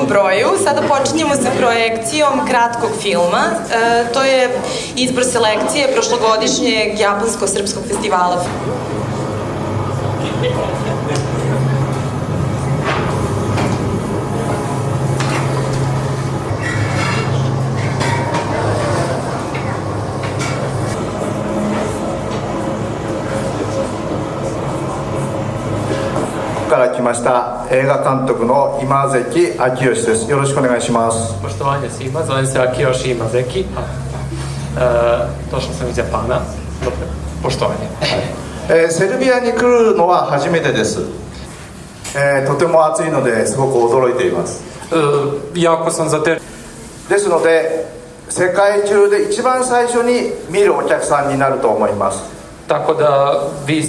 drugom broju. Sada počinjemo sa projekcijom kratkog filma. To je izbor selekcije prošlogodišnjeg japansko-srpskog festivala.から来ました映画監督の今関昭義です。よろしくお願いします。Poštovanje svima, zovem se Akiyoshi Imazeki. Došao sam iz Japana. Poštovanje. セルビアに来るのは初めてです。とても暑いのですごく驚いています。Jako sam zatežen. ですので世界中で一番最初に見るお客さんになると思います。Tako da vi